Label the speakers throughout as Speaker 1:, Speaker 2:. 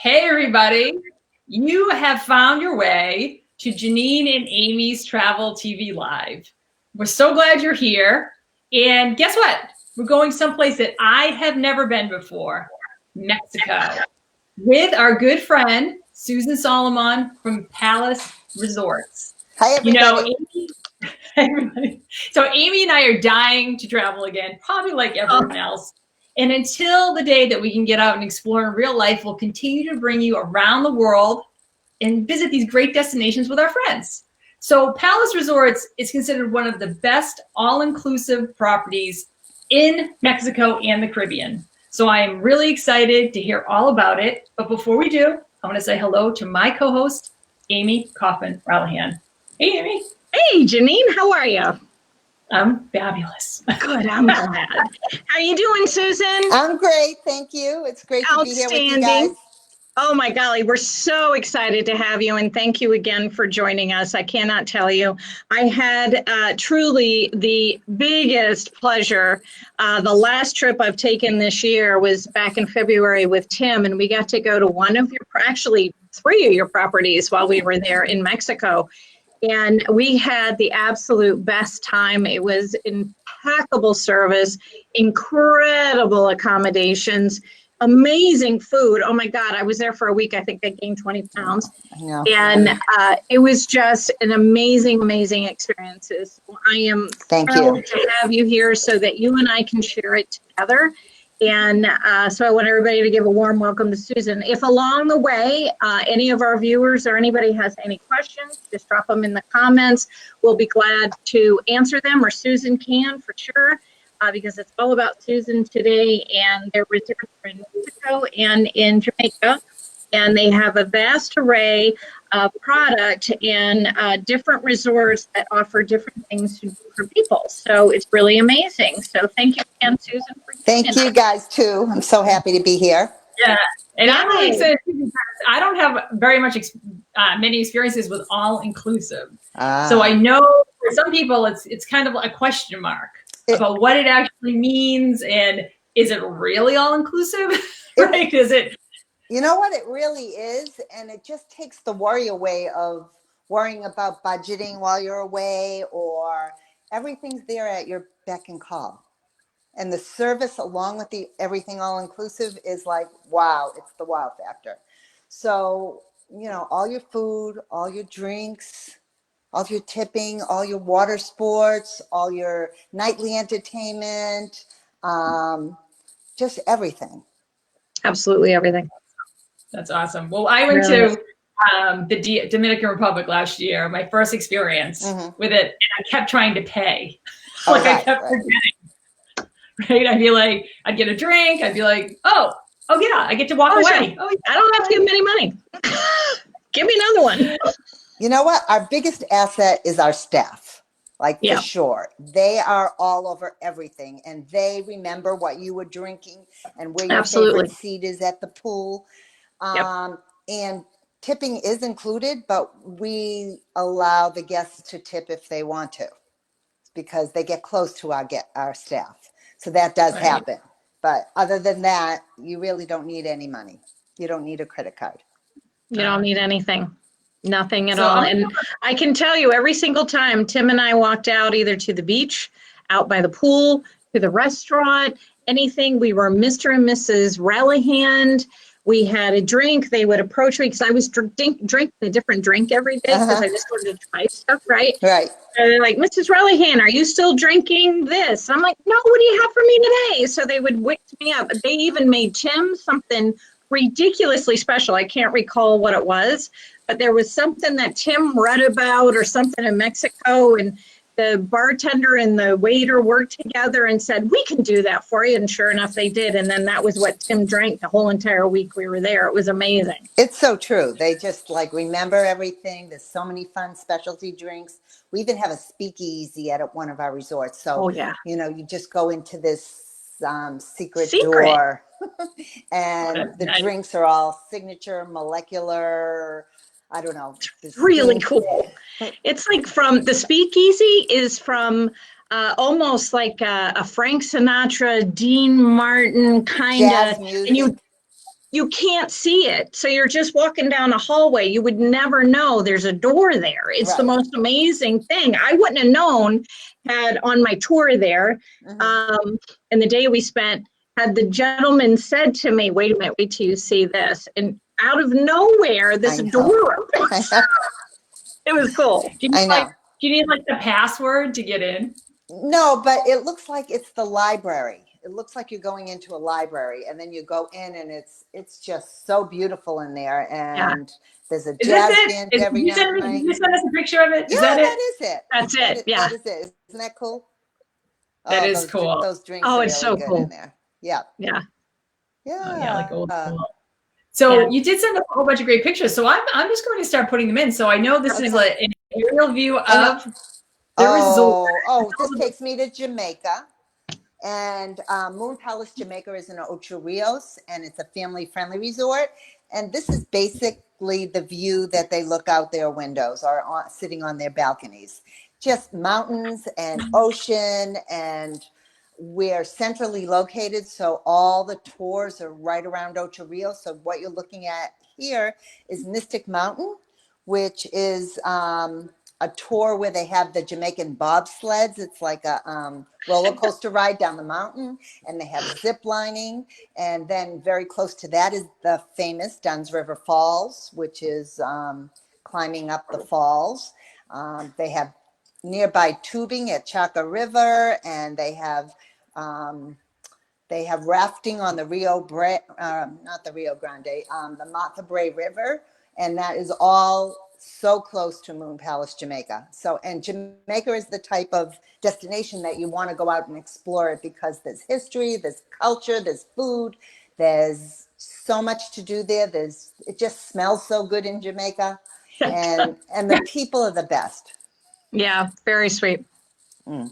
Speaker 1: Hey, everybody. You have found your way to Janine and Amy's Travel TV Live. We're so glad you're here. And guess what? We're going someplace that I have never been before, Mexico, with our good friend, Susan Solomon from Palace Resorts.
Speaker 2: Hi, everybody.
Speaker 1: Everybody. So Amy and I are dying to travel again, probably like everyone else. And until the day that we can get out and explore in real life, we'll continue to bring you around the world and visit these great destinations with our friends. So Palace Resorts is considered one of the best all-inclusive properties in Mexico and the Caribbean. So I am really excited to hear all about it. But before we do, I want to say hello to my co-host, Amy Kaufman-Rallihan. Hey, Amy.
Speaker 3: Hey, Janine, how are you?
Speaker 1: I'm fabulous.
Speaker 3: Good, I'm glad. How are you doing, Susan?
Speaker 2: I'm great, thank you. It's great to be here with you guys.
Speaker 3: Oh my golly, we're so excited to have you, and thank you again for joining us. I cannot tell you. I had truly the biggest pleasure. The last trip I've taken this year was back in February with Tim, and we got to go to one of your, actually 3 of your properties while we were there in Mexico. And we had the absolute best time. It was impeccable service, incredible accommodations, amazing food. Oh my God, I was there for a week. I think I gained 20 pounds.
Speaker 2: I know.
Speaker 3: And it was just an amazing, amazing experiences. I am thrilled to have you here so that you and I can share it together. And so I want everybody to give a warm welcome to Susan. If along the way, any of our viewers or anybody has any questions, just drop them in the comments. We'll be glad to answer them, or Susan can for sure, because it's all about Susan today. And their resorts are in Mexico and in Jamaica. And they have a vast array of product and different resorts that offer different things for people. So it's really amazing. So thank you again, Susan.
Speaker 2: Thank you guys too. I'm so happy to be here.
Speaker 1: Yeah, and I'm really excited because I don't have very much many experiences with all-inclusive. So I know for some people it's kind of a question mark about what it actually means, and is it really all-inclusive? Right? Is it?
Speaker 2: You know what it really is, and it just takes the worry away of worrying about budgeting while you're away, or everything's there at your beck and call. And the service along with the everything all inclusive is like, wow, it's the wow factor. So, you know, all your food, all your drinks, all your tipping, all your water sports, all your nightly entertainment, just everything.
Speaker 3: Absolutely everything.
Speaker 1: That's awesome. Well, I went to the Dominican Republic last year, my first experience with it, and I kept trying to pay. I kept forgetting. Right? I'd be like, I'd get a drink. I'd be like, oh yeah, I get to walk away.
Speaker 3: Sure. Oh, yeah. I don't have to give them any money. Give me another one.
Speaker 2: You know what? Our biggest asset is our staff. Like, for sure. They are all over everything, and they remember what you were drinking and where your favorite seat is at the pool. And tipping is included, but we allow the guests to tip if they want to, because they get close to our staff. So that does happen. But other than that, you really don't need any money. You don't need a credit card.
Speaker 3: You don't need anything. Nothing at all. And I can tell you, every single time Tim and I walked out, either to the beach, out by the pool, to the restaurant, anything, we were Mr. and Mrs. Rallihan. We had a drink. They would approach me because I was drinking a different drink every day because I just wanted to try stuff, right?
Speaker 2: Right.
Speaker 3: So they're like, Mrs. Rallihan, are you still drinking this? I'm like, no, what do you have for me today? So they would wake me up. They even made Tim something ridiculously special. I can't recall what it was, but there was something that Tim read about or something in Mexico, and the bartender and the waiter worked together and said, we can do that for you. And sure enough, they did. And then that was what Tim drank the whole entire week we were there. It was amazing.
Speaker 2: It's so true. They just like remember everything. There's so many fun specialty drinks. We even have a speakeasy at one of our resorts. So, you know, you just go into this secret door and the drinks are all signature, molecular, I don't know.
Speaker 3: It's really cool. It's like from the speakeasy is from almost like a Frank Sinatra, Dean Martin kind of, and you can't see it. So you're just walking down a hallway. You would never know there's a door there. It's the most amazing thing. I wouldn't have known had on my tour there, and the day we spent, had the gentleman said to me, wait a minute, wait till you see this. And out of nowhere, this door opens. It was cool.
Speaker 1: Do you need like the password to get in?
Speaker 2: No, but it looks like it's the library. It looks like you're going into a library, and then you go in, and it's just so beautiful in there. And there's a jazz band every night.
Speaker 1: Did you send us a picture of it?
Speaker 2: Yeah, that is it.
Speaker 3: That's it. Yeah,
Speaker 2: that is it. Isn't that cool?
Speaker 1: That is cool.
Speaker 2: Those drinks are
Speaker 3: it's
Speaker 2: really
Speaker 3: so
Speaker 2: good
Speaker 3: cool
Speaker 2: in there. Yeah.
Speaker 3: Yeah.
Speaker 1: Yeah, like old school. So you did send us a whole bunch of great pictures. So I'm just going to start putting them in. So I know this is an aerial view of the resort.
Speaker 2: Oh, this takes me to Jamaica. And Moon Palace Jamaica is in Ocho Rios, and it's a family-friendly resort. And this is basically the view that they look out their windows or sitting on their balconies. Just mountains and ocean, and we're centrally located, so all the tours are right around Ocho Rios. So what you're looking at here is Mystic Mountain, which is a tour where they have the Jamaican bobsleds. It's like a roller coaster ride down the mountain, and they have zip lining. And then very close to that is the famous Dunn's River Falls, which is climbing up the falls. They have nearby tubing at Chaca River, and they have rafting on the not the Rio Grande, the Martha Brae River, and that is all so close to Moon Palace, Jamaica. So, and Jamaica is the type of destination that you want to go out and explore it, because there's history, there's culture, there's food, there's so much to do there. It just smells so good in Jamaica, and the people are the best.
Speaker 3: Yeah, very sweet.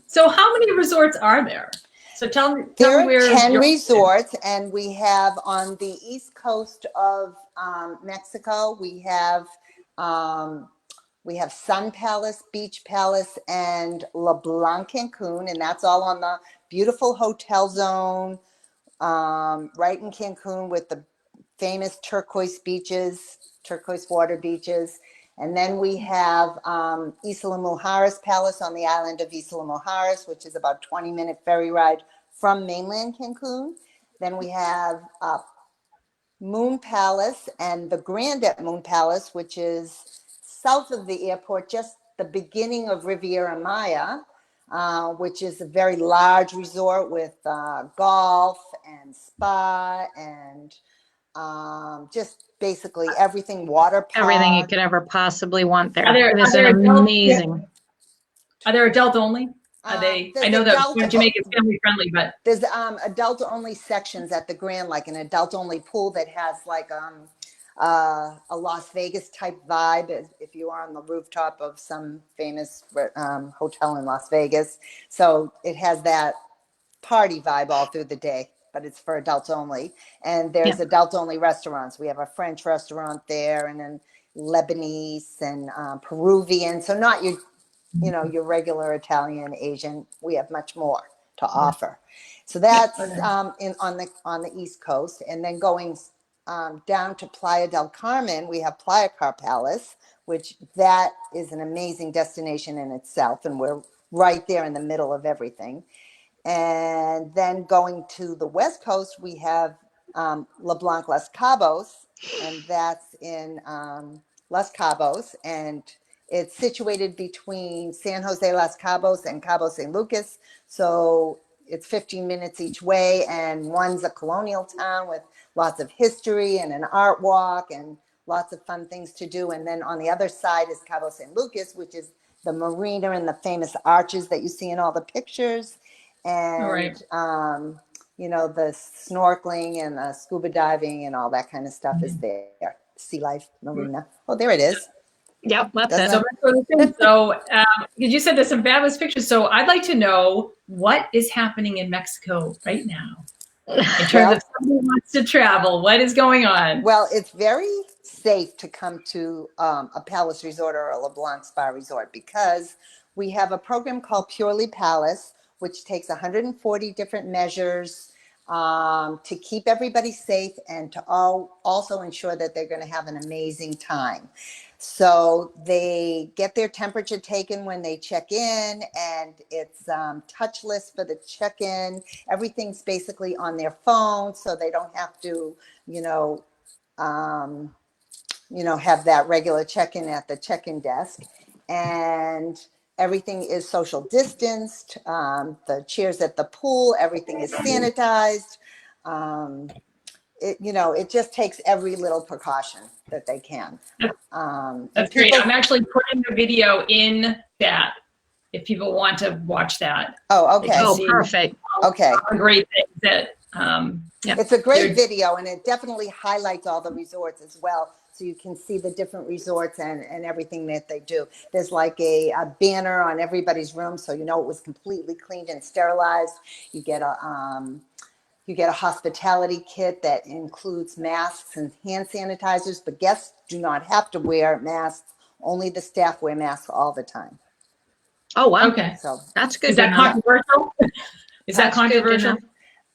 Speaker 1: So how many resorts are there? So tell me
Speaker 2: there
Speaker 1: where.
Speaker 2: Are 10 resorts, and we have on the east coast of Mexico, we have Sun Palace, Beach Palace, and La Blanc Cancun, and that's all on the beautiful hotel zone right in Cancun with the famous turquoise water beaches. And then we have Isla Mujeres Palace on the island of Isla Mujeres, which is about a 20-minute ferry ride from mainland Cancun. Then we have Moon Palace and the Grand at Moon Palace, which is south of the airport, just the beginning of Riviera Maya, which is a very large resort with golf and spa and just basically everything, water park.
Speaker 3: Everything you could ever possibly want there.
Speaker 1: It
Speaker 3: is amazing.
Speaker 1: Are there adult only? Are they? I know that Jamaica is family friendly, but
Speaker 2: there's adult only sections at the Grand, like an adult only pool that has like a Las Vegas type vibe, if you are on the rooftop of some famous hotel in Las Vegas. So it has that party vibe all through the day, but it's for adults only. And there's adult only restaurants. We have a French restaurant there, and then Lebanese and Peruvian. So not your regular Italian, Asian. We have much more to offer. So that's on the East Coast. And then going down to Playa del Carmen, we have Playa Car Palace, which that is an amazing destination in itself, and we're right there in the middle of everything. And then going to the West Coast, we have La Blanc Los Cabos, and that's in Los Cabos, and it's situated between San Jose Los Cabos and Cabo San Lucas. So it's 15 minutes each way, and one's a colonial town with lots of history and an art walk and lots of fun things to do. And then on the other side is Cabo San Lucas, which is the marina and the famous arches that you see in all the pictures. And the snorkeling and the scuba diving and all that kind of stuff is there. Sea life marina. Oh, there it is.
Speaker 3: Yep, that's
Speaker 1: it. So because you said there's some fabulous pictures, so I'd like to know what is happening in Mexico right now in terms of somebody wants to travel. What is going on?
Speaker 2: Well, it's very safe to come to a Palace Resort or a LeBlanc Spa Resort, because we have a program called Purely Palace, which takes 140 different measures to keep everybody safe and to also ensure that they're going to have an amazing time. So they get their temperature taken when they check in, and it's touchless for the check-in. Everything's basically on their phone, so they don't have to, have that regular check-in at the check-in desk. And everything is social distanced. The chairs at the pool, everything is sanitized. It just takes every little precaution that they can.
Speaker 1: That's great. I'm actually putting the video in chat if people want to watch that.
Speaker 2: Oh, okay.
Speaker 3: Oh, perfect.
Speaker 2: Okay.
Speaker 1: Great things that.
Speaker 2: It's a great video, and it definitely highlights all the resorts as well. So you can see the different resorts and everything that they do. There's like a banner on everybody's room, so it was completely cleaned and sterilized. You get a hospitality kit that includes masks and hand sanitizers, but guests do not have to wear masks. Only the staff wear masks all the time.
Speaker 3: Oh, wow.
Speaker 1: Okay.
Speaker 2: So
Speaker 3: that's good.
Speaker 1: Is that controversial? Is that controversial?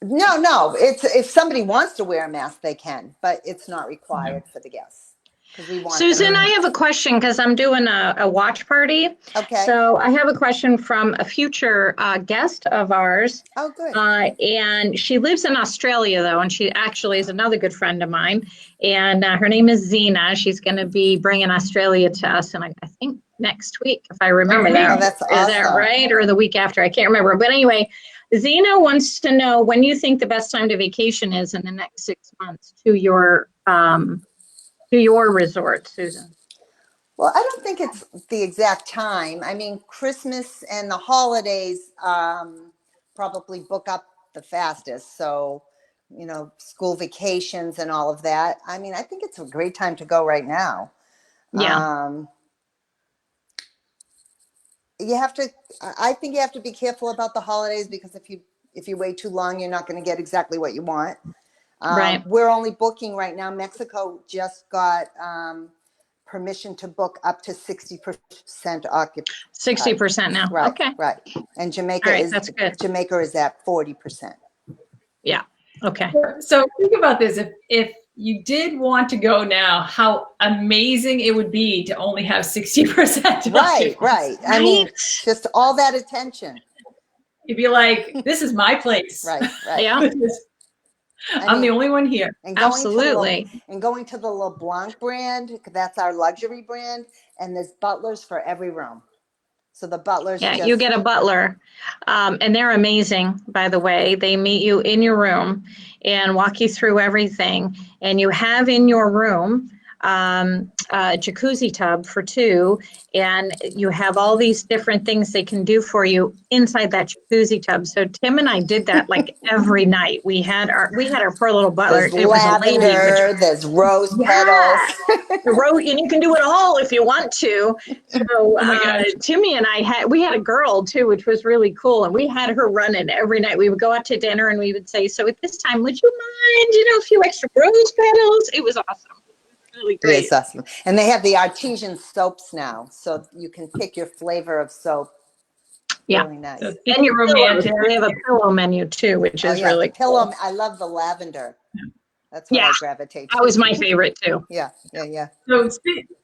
Speaker 2: No. It's if somebody wants to wear a mask, they can, but it's not required for the guests.
Speaker 3: Susan, I have a question because I'm doing a watch party.
Speaker 2: Okay.
Speaker 3: So I have a question from a future guest of ours.
Speaker 2: Oh, good.
Speaker 3: And she lives in Australia, though, and she actually is another good friend of mine. And her name is Zena. She's going to be bringing Australia to us, and I think next week, if I remember that.
Speaker 2: Oh, that's awesome.
Speaker 3: Is that right? Or the week after? I can't remember. But anyway, Zena wants to know when you think the best time to vacation is in the next 6 months to your resort, Susan.
Speaker 2: Well, I don't think it's the exact time. I mean, Christmas and the holidays probably book up the fastest. So, school vacations and all of that. I mean, I think it's a great time to go right now.
Speaker 3: Yeah.
Speaker 2: I think you have to be careful about the holidays, because if you wait too long, you're not going to get exactly what you want.
Speaker 3: Right.
Speaker 2: We're only booking right now. Mexico just got permission to book up to 60% occupancy.
Speaker 3: 60% now.
Speaker 2: Right.
Speaker 3: Okay.
Speaker 2: Right. And Jamaica
Speaker 3: that's good.
Speaker 2: Jamaica is at 40%.
Speaker 3: Yeah. Okay.
Speaker 1: So think about this. If you did want to go now, how amazing it would be to only have 60%.
Speaker 2: Right. I mean, just all that attention.
Speaker 1: You'd be like, this is my place.
Speaker 2: Right.
Speaker 3: Yeah.
Speaker 1: I'm the only one here.
Speaker 2: And
Speaker 3: Absolutely.
Speaker 2: Going to the LeBlanc brand, that's our luxury brand, and there's butlers for every room. So the butlers.
Speaker 3: Yeah, you get a butler, and they're amazing, by the way. They meet you in your room and walk you through everything. And you have in your room a jacuzzi tub for two, and you have all these different things they can do for you inside that jacuzzi tub. So Tim and I did that like every night. We had our poor little butler.
Speaker 2: There's lavender, there's rose petals.
Speaker 3: And you can do it all if you want to. So Timmy and I had a girl too, which was really cool, and we had her running every night. We would go out to dinner and we would say, so at this time, would you mind, a few extra rose petals? It was awesome. Really great.
Speaker 2: It's awesome. And they have the artesian soaps now, so you can pick your flavor of soap.
Speaker 3: Yeah.
Speaker 2: Really nice.
Speaker 1: So
Speaker 3: And your romantic. We have a pillow menu too, which is really
Speaker 2: pillow.
Speaker 3: Cool.
Speaker 2: I love the lavender. That's what I gravitate to.
Speaker 3: That was my favorite too.
Speaker 2: Yeah.
Speaker 1: So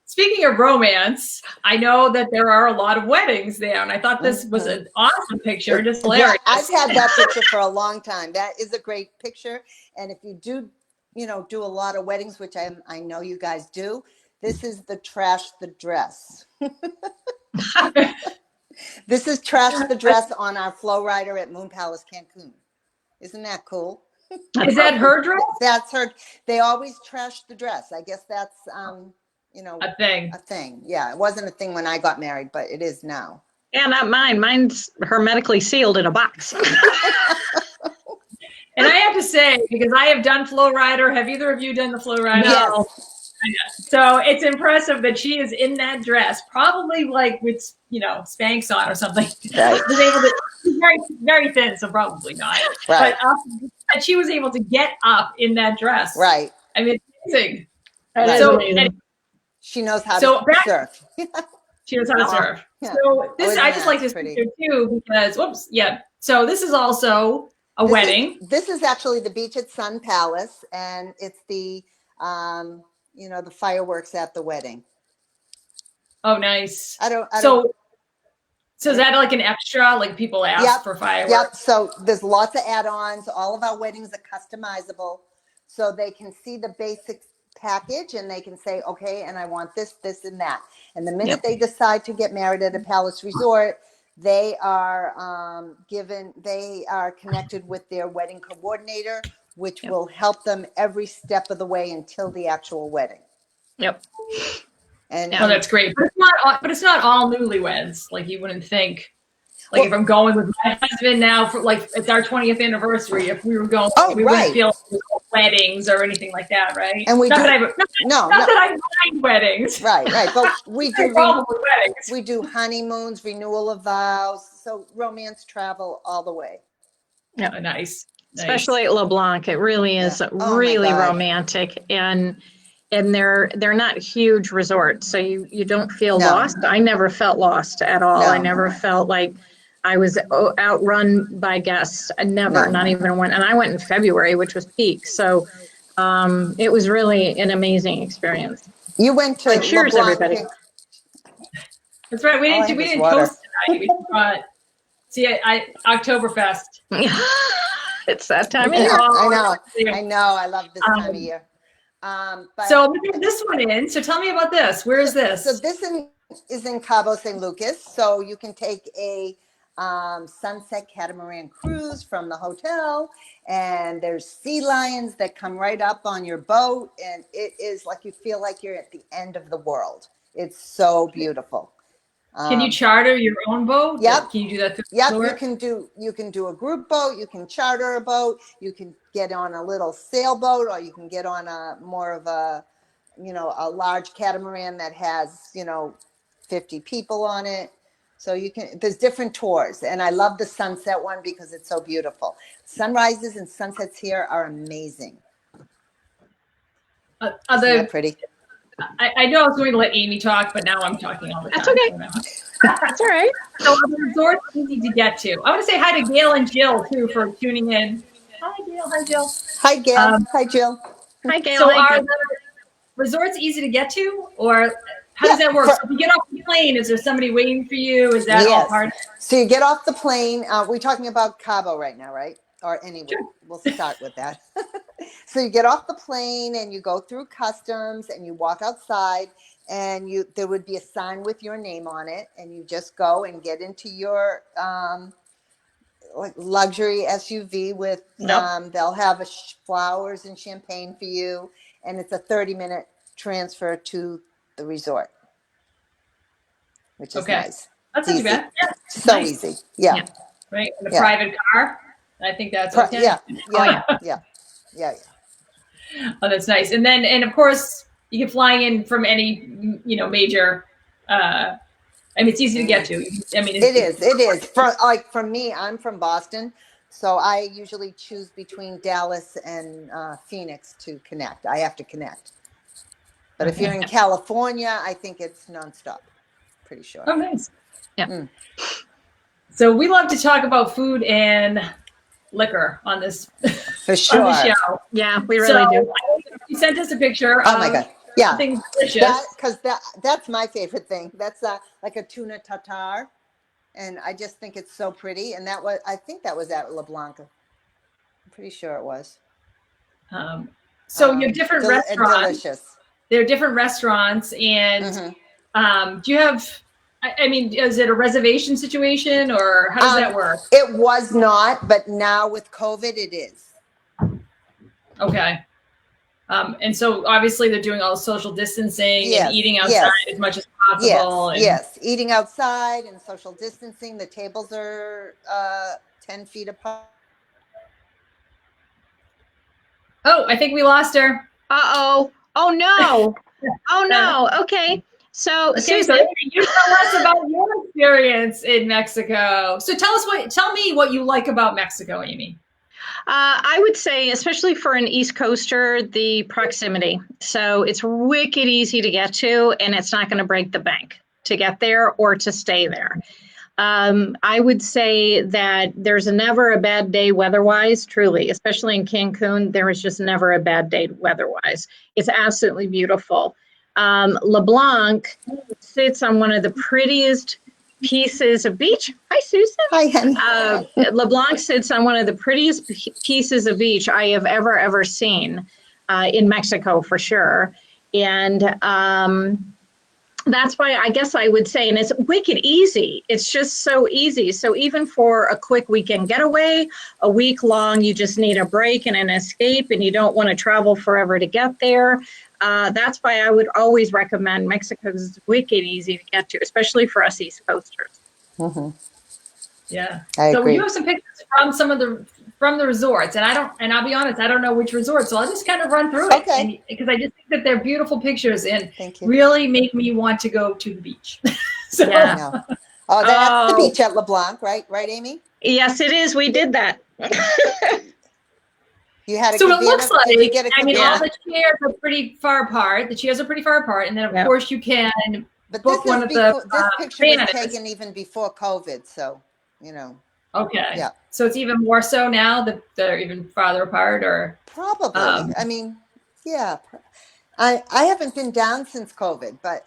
Speaker 1: speaking of romance, I know that there are a lot of weddings there, and I thought this was an awesome picture, just hilarious.
Speaker 2: Yeah, I've had that picture for a long time. That is a great picture. And if you do a lot of weddings, which I know you guys do, this is the trash the dress. This is trash the dress on our flow rider at Moon Palace Cancun. Isn't that cool?
Speaker 1: Is that her dress?
Speaker 2: That's her. They always trash the dress. I guess that's
Speaker 1: A thing.
Speaker 2: A thing. Yeah, it wasn't a thing when I got married, but it is now.
Speaker 3: Yeah, not mine. Mine's hermetically sealed in a box.
Speaker 1: And I have to say, because I have done Flow Rider, have either of you done the Flow Rider?
Speaker 2: No.
Speaker 1: So it's impressive that she is in that dress, probably like with, Spanx on or something.
Speaker 2: Right.
Speaker 1: She's very, very thin, so probably not.
Speaker 2: Right.
Speaker 1: But she was able to get up in that dress.
Speaker 2: Right.
Speaker 1: I mean, it's amazing.
Speaker 3: That is amazing.
Speaker 2: She knows how to surf.
Speaker 1: She knows how to surf.
Speaker 2: Yeah.
Speaker 1: So I just like this picture too because, so this is also a wedding.
Speaker 2: This is actually the beach at Sun Palace, and it's the, the fireworks at the wedding.
Speaker 1: Oh, nice.
Speaker 2: So
Speaker 1: is that like an extra? Like people ask for fireworks?
Speaker 2: Yep. So there's lots of add-ons. All of our weddings are customizable, so they can see the basic package and they can say, okay, and I want this, this, and that. And the minute they decide to get married at a Palace Resort, they are connected with their wedding coordinator, which will help them every step of the way until the actual wedding.
Speaker 3: Yep.
Speaker 2: And
Speaker 1: that's great. But it's not all newlyweds. Like you wouldn't think. Like if I'm going with my husband now for like it's our 20th anniversary, if we were going, we wouldn't feel weddings or anything like that, right?
Speaker 2: And we
Speaker 1: not that I mind weddings.
Speaker 2: Right. But we do
Speaker 1: weddings.
Speaker 2: We do honeymoons, renewal of vows, so romance travel all the way.
Speaker 1: Yeah, nice.
Speaker 3: Especially at LeBlanc, it really is really romantic, and they're not huge resorts, so you don't feel lost. I never felt lost at all. I never felt like I was outrun by guests. Not even one. And I went in February, which was peak. So it was really an amazing experience.
Speaker 2: You went to
Speaker 3: cheers, everybody.
Speaker 1: That's right. We didn't toast tonight. We brought Oktoberfest.
Speaker 3: It's that time of year.
Speaker 2: I know. I love this time of year.
Speaker 1: So we got this one in. So tell me about this. Where is this?
Speaker 2: So this is in Cabo San Lucas. So you can take a sunset catamaran cruise from the hotel, and there's sea lions that come right up on your boat, and it is like you feel like you're at the end of the world. It's so beautiful.
Speaker 1: Can you charter your own boat?
Speaker 2: Yep.
Speaker 1: Can you do that?
Speaker 2: You can do a group boat. You can charter a boat. You can get on a little sailboat, or you can get on a large catamaran that has 50 people on it. So there's different tours, and I love the sunset one because it's so beautiful. Sunrises and sunsets here are amazing. Isn't that pretty?
Speaker 1: I know I was going to let Amy talk, but now I'm talking all the time.
Speaker 3: That's okay. That's all right.
Speaker 1: So the resort's easy to get to. I want to say hi to Gail and Jill too for tuning in. Hi Gail. Hi Jill.
Speaker 2: Hi Gail. Hi Jill.
Speaker 3: Hi Gail.
Speaker 1: So are the resorts easy to get to, or how does that work? So if you get off the plane, is there somebody waiting for you? Is that all part of it?
Speaker 2: So you get off the plane. We're talking about Cabo right now, right? Or anyway, we'll start with that. So you get off the plane and you go through customs and you walk outside, and there would be a sign with your name on it, and you just go and get into your luxury SUV with they'll have flowers and champagne for you, and it's a 30-minute transfer to the resort, which is nice.
Speaker 1: That's not too bad. Yeah.
Speaker 2: So easy. Yeah.
Speaker 1: Right. In a private car. I think that's okay.
Speaker 2: Yeah.
Speaker 1: Oh, that's nice. And of course you can fly in from any major. It's easy to get to.
Speaker 2: It is. For me, I'm from Boston, so I usually choose between Dallas and Phoenix to connect. I have to connect. But if you're in California, I think it's nonstop. Pretty sure.
Speaker 1: Oh, nice.
Speaker 3: Yeah.
Speaker 1: So we love to talk about food and liquor on this
Speaker 2: for sure.
Speaker 1: On the show.
Speaker 3: Yeah, we really do.
Speaker 1: You sent us a picture.
Speaker 2: Oh my god! Yeah,
Speaker 1: something delicious.
Speaker 2: Because that's my favorite thing. That's like a tuna tartare, and I just think it's so pretty. And I think that was at LeBlanc. I'm pretty sure it was.
Speaker 1: So you have different restaurants.
Speaker 2: Delicious.
Speaker 1: There are different restaurants, and do you have? Is it a reservation situation, or how does that work?
Speaker 2: It was not, but now with COVID, it is.
Speaker 1: Okay. And so obviously they're doing all the social distancing and eating outside as much as possible.
Speaker 2: Yes, eating outside and social distancing. The tables are 10 feet apart.
Speaker 1: Oh, I think we lost her.
Speaker 3: Uh-oh. Oh, no. Oh, no. Okay. So Susan,
Speaker 1: you tell us about your experience in Mexico. So tell me what you like about Mexico, Amy.
Speaker 3: I would say, especially for an East Coaster, the proximity. So it's wicked easy to get to, and it's not going to break the bank to get there or to stay there. I would say that there's never a bad day weather-wise, truly, especially in Cancun. There is just never a bad day weather-wise. It's absolutely beautiful. LeBlanc sits on one of the prettiest pieces of beach. Hi, Susan.
Speaker 2: Hi, honey.
Speaker 3: LeBlanc sits on one of the prettiest pieces of beach I have ever seen in Mexico, for sure. And that's why I guess I would say, and it's wicked easy. It's just so easy. So even for a quick weekend getaway, a week long, you just need a break and an escape, and you don't want to travel forever to get there. That's why I would always recommend Mexico, because it's wicked easy to get to, especially for us East Coasters.
Speaker 2: Mm-hmm.
Speaker 1: Yeah.
Speaker 2: I
Speaker 1: so
Speaker 2: agree.
Speaker 1: you have some pictures from the resorts, and I'll be honest, I don't know which resort, so I'll just kind of run through it.
Speaker 2: Okay.
Speaker 1: Because I just think that they're beautiful pictures and
Speaker 2: Thank you.
Speaker 1: really make me want to go to the beach. So,
Speaker 3: Yeah.
Speaker 2: No. Oh, that's the beach at LeBlanc, right? Right, Amy?
Speaker 3: Yes, it is. We did that.
Speaker 2: You had a
Speaker 1: so it
Speaker 2: cabana?
Speaker 1: looks like,
Speaker 2: Did you get a
Speaker 1: I mean,
Speaker 2: cabana?
Speaker 1: all the chairs are pretty far apart. The chairs are pretty far apart, and then of
Speaker 3: Yep.
Speaker 1: course you can
Speaker 2: But
Speaker 1: book
Speaker 2: this
Speaker 1: one
Speaker 2: is
Speaker 1: of
Speaker 2: before,
Speaker 1: the
Speaker 2: this picture was
Speaker 1: cabanas.
Speaker 2: taken even before COVID, so you know.
Speaker 1: Okay.
Speaker 2: Yeah.
Speaker 1: So it's even more so now that they're even farther apart, or
Speaker 2: Probably. I mean, yeah. I haven't been down since COVID, but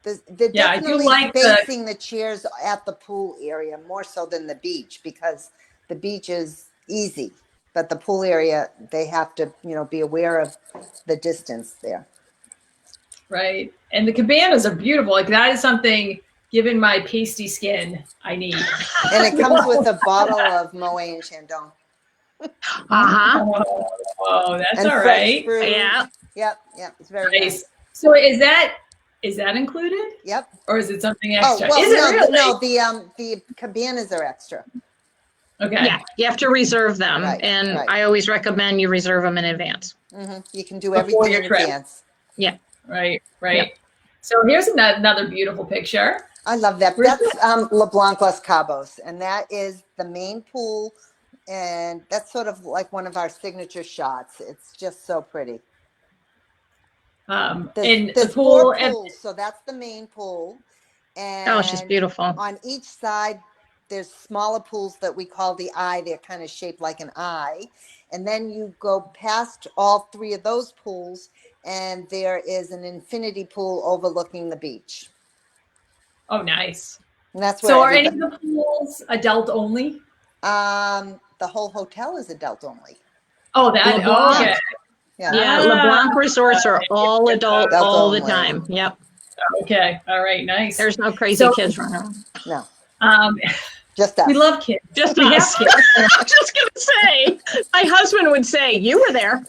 Speaker 2: they're
Speaker 1: Yeah, I do
Speaker 2: definitely
Speaker 1: like
Speaker 2: spacing the chairs at the pool area more so than the beach, because the beach is easy, but the pool area, they have to, be aware of the distance there.
Speaker 1: right. And the cabanas are beautiful. Like that is something, given my pasty skin, I need.
Speaker 2: And it comes with a bottle of Moet and Chandon.
Speaker 3: Uh-huh.
Speaker 1: Oh, that's
Speaker 2: And
Speaker 1: all
Speaker 2: fresh
Speaker 1: right.
Speaker 2: fruit.
Speaker 3: Yeah.
Speaker 2: Yep. It's very nice.
Speaker 1: So is that included?
Speaker 2: Yep.
Speaker 1: Or is it something extra?
Speaker 2: Oh, well,
Speaker 1: is it really?
Speaker 2: no, the cabanas are extra.
Speaker 1: Okay.
Speaker 3: Yeah, you have to reserve them.
Speaker 2: Right,
Speaker 3: and
Speaker 2: right.
Speaker 3: I always recommend you reserve them in advance.
Speaker 2: Mm-hmm. You can do
Speaker 1: Before
Speaker 2: everything
Speaker 1: your
Speaker 2: in
Speaker 1: trip.
Speaker 2: advance.
Speaker 3: Yeah.
Speaker 1: Right.
Speaker 3: Yeah.
Speaker 1: So here's another beautiful picture.
Speaker 2: I love that. That's LeBlanc Los Cabos, and that is the main pool, and that's sort of like one of our signature shots. It's just so pretty.
Speaker 1: And
Speaker 2: There's
Speaker 1: the pool.
Speaker 2: four pools, so that's the main pool. And
Speaker 3: Oh, it's just beautiful.
Speaker 2: on each side, there's smaller pools that we call the eye. They're kind of shaped like an eye. And then you go past all three of those pools, and there is an infinity pool overlooking the beach.
Speaker 1: Oh, nice.
Speaker 2: And that's where
Speaker 1: So are any of the pools adult only?
Speaker 2: the whole hotel is adult only.
Speaker 1: Oh, that. Oh, okay.
Speaker 2: Yeah.
Speaker 3: LeBlanc resorts are all adult all the
Speaker 2: only.
Speaker 3: time. Yep.
Speaker 1: Okay. All right. Nice.
Speaker 3: There's no crazy kids running around.
Speaker 2: No.
Speaker 1: Just
Speaker 2: us.
Speaker 1: We love kids.
Speaker 3: Just
Speaker 1: we
Speaker 3: us.
Speaker 1: have kids.
Speaker 3: I was just going to say, my husband would say, you were there.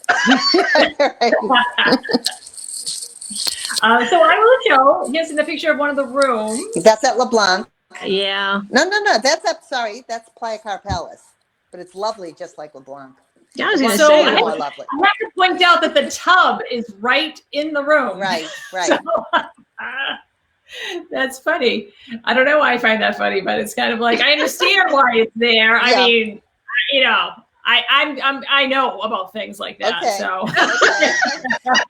Speaker 1: So I will show. Here's the picture of one of the rooms.
Speaker 2: That's at LeBlanc.
Speaker 3: Yeah.
Speaker 2: No. That's Playa Car Palace. But it's lovely, just like LeBlanc.
Speaker 3: Yeah, I was going to
Speaker 1: So
Speaker 3: say.
Speaker 2: More lovely.
Speaker 1: I have to point out that the tub is right in the room.
Speaker 2: Right.
Speaker 1: So, that's funny. I don't know why I find that funny, but it's kind of like I understand why it's there.
Speaker 2: Yeah.
Speaker 1: I mean, I know about things like that.
Speaker 2: Okay.
Speaker 1: So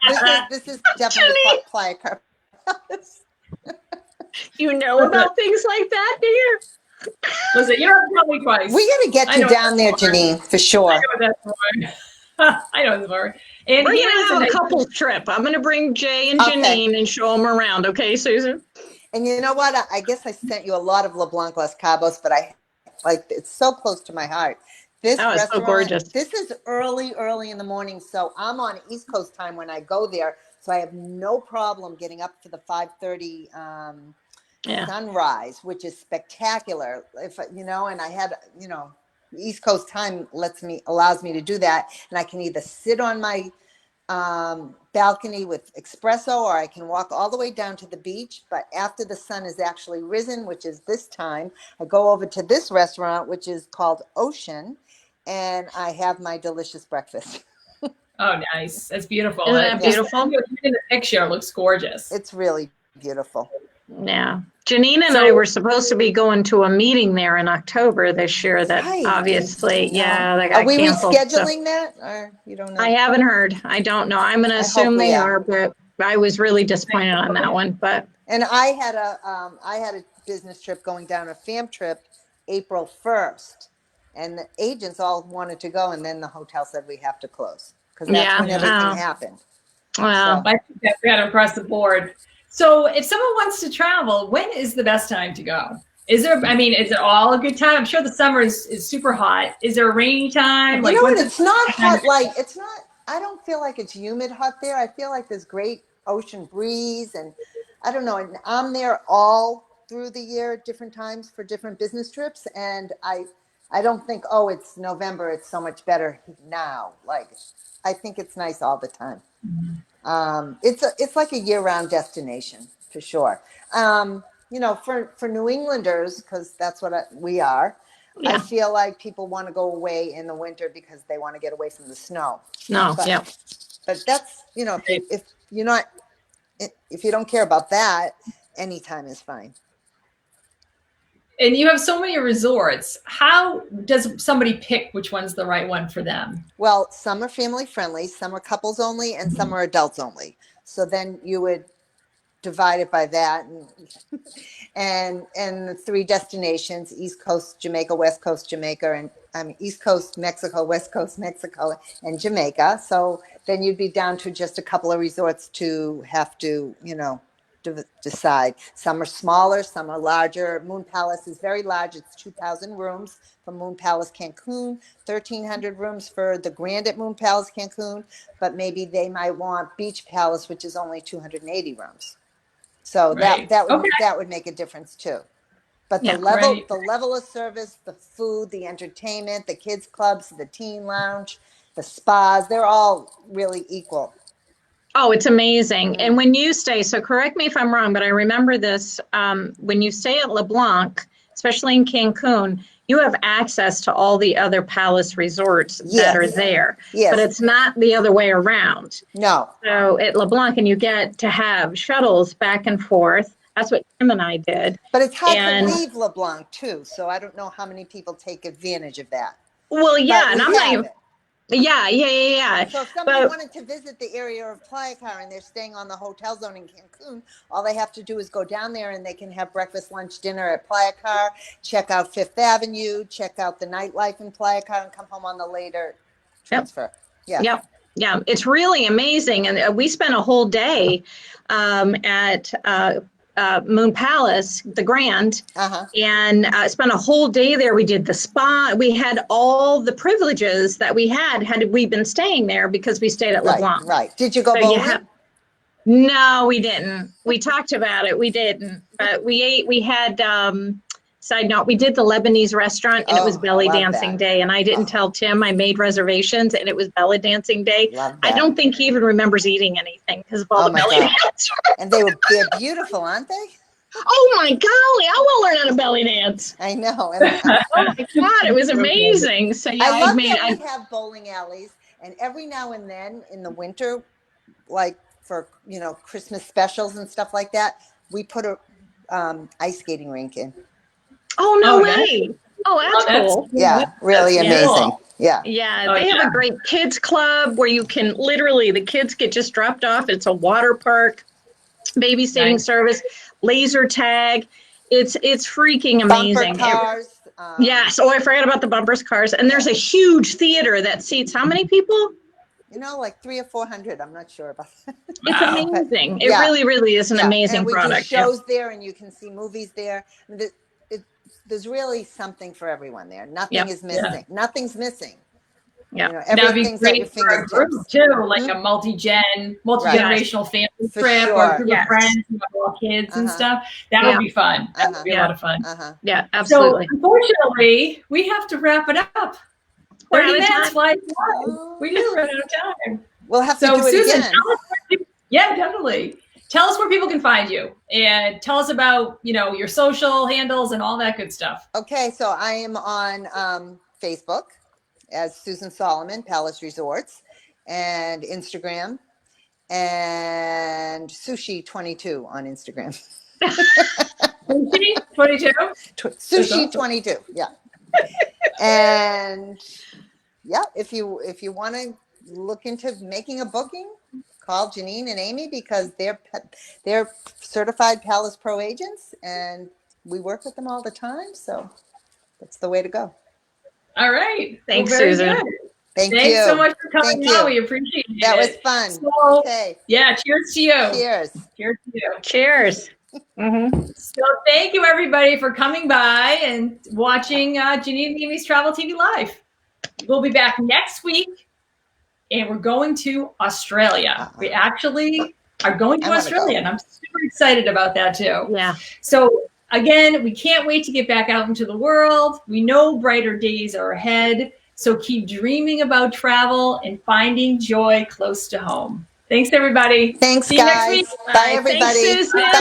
Speaker 2: Okay. This is definitely Playa Car Palace.
Speaker 3: You know about things like that, do you?
Speaker 1: listen, you don't have to tell me twice.
Speaker 2: We got to get you down there, Janine, for sure.
Speaker 1: I know that's for. I know it's for. And
Speaker 3: We're
Speaker 1: here's
Speaker 3: going to have a
Speaker 1: nice-
Speaker 3: couples trip. I'm going to bring Jay and
Speaker 2: Okay.
Speaker 3: Janine and show them around. Okay, Susan?
Speaker 2: And you know what? I guess I sent you a lot of LeBlanc Los Cabos, but it's so close to my heart. This
Speaker 3: Oh, it's so
Speaker 2: restaurant,
Speaker 3: gorgeous.
Speaker 2: this is early in the morning. So I'm on East Coast time when I go there. So I have no problem getting up for the 5:30 sunrise, which is spectacular. And I had, East Coast time allows me to do that. And I can either sit on my balcony with espresso, or I can walk all the way down to the beach. But after the sun is actually risen, which is this time, I go over to this restaurant, which is called Ocean, and I have my delicious breakfast.
Speaker 1: Oh, nice. That's beautiful.
Speaker 3: Isn't that beautiful?
Speaker 1: In the picture, it looks gorgeous.
Speaker 2: It's really beautiful.
Speaker 3: Yeah. Janine and I were supposed to be going to a meeting there in October this year that
Speaker 2: Right.
Speaker 3: obviously, that got
Speaker 2: Are we
Speaker 3: canceled.
Speaker 2: rescheduling that, or you don't know?
Speaker 3: I haven't heard. I don't know. I'm going to
Speaker 2: I
Speaker 3: assume
Speaker 2: hope we
Speaker 3: they
Speaker 2: are.
Speaker 3: are, but I was really disappointed on that one. But
Speaker 2: And I had a business trip going down a fam trip April 1st, and the agents all wanted to go, and then the hotel said we have to close because that's
Speaker 3: Yeah.
Speaker 2: when everything
Speaker 3: Oh.
Speaker 2: happened.
Speaker 3: Wow.
Speaker 1: I think that's kind of across the board. So if someone wants to travel, when is the best time to go? Is it all a good time? I'm sure the summer is super hot. Is there a rainy time?
Speaker 2: You know what? It's not hot. It's not. I don't feel like it's humid hot there. I feel like there's great ocean breeze, and I don't know. And I'm there all through the year, at different times for different business trips, and I don't think, oh, it's November, it's so much better now. Like, I think it's nice all the time. It's like a year-round destination for sure. You know, for New Englanders, because that's what we are.
Speaker 3: Yeah.
Speaker 2: I feel like people want to go away in the winter because they want to get away from the snow.
Speaker 3: No. Yeah.
Speaker 2: But that's, you know, if you're not, if you don't care about that, anytime is fine.
Speaker 1: And you have so many resorts. How does somebody pick which one's the right one for them?
Speaker 2: Well, some are family friendly, some are couples only, and some are adults only. So then you would divide it by that, and the 3 destinations: East Coast Jamaica, West Coast Jamaica, and East Coast Mexico, West Coast Mexico, and Jamaica. So then you'd be down to just a couple of resorts to have to, you know, decide. Some are smaller, some are larger. Moon Palace is very large. It's 2,000 rooms for Moon Palace Cancun, 1,300 rooms for the Grand at Moon Palace Cancun, but maybe they might want Beach Palace, which is only 280 rooms. So
Speaker 1: Right.
Speaker 2: that would make a difference too. But the level of service, the food, the entertainment, the kids clubs, the teen lounge, the spas, they're all really equal.
Speaker 3: Oh, it's amazing. And when you stay, so correct me if I'm wrong, but I remember this, when you stay at LeBlanc, especially in Cancun, you have access to all the other palace resorts that are there.
Speaker 2: Yes.
Speaker 3: But it's not the other way around.
Speaker 2: No.
Speaker 3: So at LeBlanc, and you get to have shuttles back and forth. That's what Tim and I did.
Speaker 2: But it's hard to leave LeBlanc too. So I don't know how many people take advantage of that.
Speaker 3: Well, yeah, and I'm not even. Yeah.
Speaker 2: So if somebody wanted to visit the area of Playa Car and they're staying on the hotel zone in Cancun, all they have to do is go down there and they can have breakfast, lunch, dinner at Playa Car, check out Fifth Avenue, check out the nightlife in Playa Car, and come home on the later transfer.
Speaker 3: Yeah. It's really amazing. And we spent a whole day at Moon Palace, the Grand, and spent a whole day there. We did the spa. We had all the privileges that we had we been staying there because we stayed at LeBlanc.
Speaker 2: Right. Did you go bowling?
Speaker 3: No, we didn't. We talked about it. We didn't. But we ate. We had, side note, we did the Lebanese restaurant, and it was belly dancing day. And I didn't tell Tim. I made reservations, and it was belly dancing day. I don't think he even remembers eating anything because of all the belly dance.
Speaker 2: And they're beautiful, aren't they?
Speaker 3: Oh my golly, I want to learn how to belly dance.
Speaker 2: I know.
Speaker 3: Oh my God, it was amazing. So yeah,
Speaker 2: I love that we have bowling alleys, and every now and then in the winter, like for, you know, Christmas specials and stuff like that, we put a ice skating rink in.
Speaker 3: Oh, no way. Oh, that's cool.
Speaker 2: Yeah, really amazing. Cool. Yeah.
Speaker 3: Yeah, they have a great kids club where you can literally, the kids get just dropped off. It's a water park, babysitting service, laser tag. It's freaking amazing.
Speaker 2: Bumper cars.
Speaker 3: Yes. Oh, I forgot about the bumpers cars. And there's a huge theater that seats how many people?
Speaker 2: You know, like 300 or 400. I'm not sure about that.
Speaker 3: It's amazing. It really, really is an amazing product.
Speaker 2: We do shows there, and you can see movies there. There's really something for everyone there. Nothing is missing. Nothing's missing.
Speaker 3: Yeah,
Speaker 2: you know, everything's at your fingertips
Speaker 1: too, like a multi-generational family trip or a group of friends, you know, all kids and stuff. That would be fun. That would be a lot of fun.
Speaker 3: Yeah, absolutely.
Speaker 1: So unfortunately, we have to wrap it up. 30 minutes flies by. We do run out of time.
Speaker 2: We'll have to do it
Speaker 1: Susan,
Speaker 2: again.
Speaker 1: Definitely. Tell us where people can find you, and tell us about, you know, your social handles and all that good stuff.
Speaker 2: Okay, so I am on Facebook as Susan Solomon, Palace Resorts, and Instagram, and Sushi22 on Instagram.
Speaker 1: Sushi 22?
Speaker 2: Sushi 22, yeah. And yeah, if you want to look into making a booking, call Janine and Amy because they're certified Palace Pro agents, and we work with them all the time. So that's the way to go.
Speaker 1: All right.
Speaker 3: Thanks,
Speaker 1: very
Speaker 3: Susan.
Speaker 1: Good.
Speaker 2: Thank
Speaker 1: Thanks
Speaker 2: you.
Speaker 1: so much for coming
Speaker 2: Thank
Speaker 1: on.
Speaker 2: you.
Speaker 1: We appreciate it.
Speaker 2: That was fun.
Speaker 1: So,
Speaker 2: Okay.
Speaker 1: yeah, cheers to you.
Speaker 2: Cheers.
Speaker 1: Cheers to you.
Speaker 3: Cheers.
Speaker 1: So thank you everybody for coming by and watching Janine and Amy's Travel TV Live. We'll be back next week, and we're going to Australia. We actually are going to Australia, and I'm super excited about that too.
Speaker 3: Yeah.
Speaker 1: So again, we can't wait to get back out into the world. We know brighter days are ahead, so keep dreaming about travel and finding joy close to home. Thanks, everybody.
Speaker 2: Thanks,
Speaker 1: See you
Speaker 2: guys.
Speaker 1: next week.
Speaker 2: Bye, everybody.
Speaker 3: Thanks, Susan.